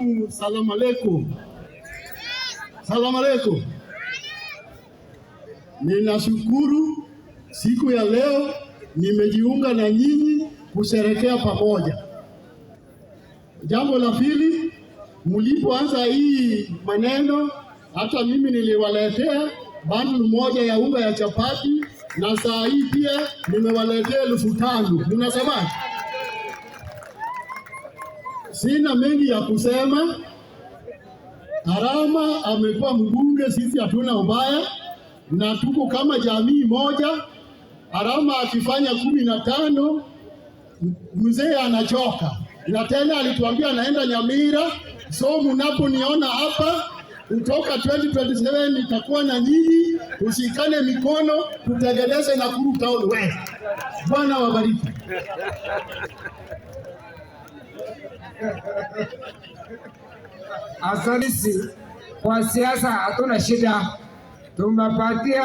zangu, salamu alaikum. Salamu alaikum. Ninashukuru siku ya leo nimejiunga na nyinyi kusherekea pamoja. Jambo la pili, mlipoanza hii maneno, hata mimi niliwaletea bundle moja ya unga ya chapati, na saa hii pia nimewaletea 5,000. Mnasemaje? Sina mengi ya kusema. Arama amekuwa mbunge, sisi hatuna ubaya na tuko kama jamii moja. Arama akifanya 15, mzee anachoka, na tena alituambia anaenda Nyamira. So mnaponiona hapa, kutoka 2027 nitakuwa na nyinyi, tushikane mikono, tutengeneze Nakuru Town West. Bwana wabariki. Asante. Kwa siasa hatuna shida, tumepatia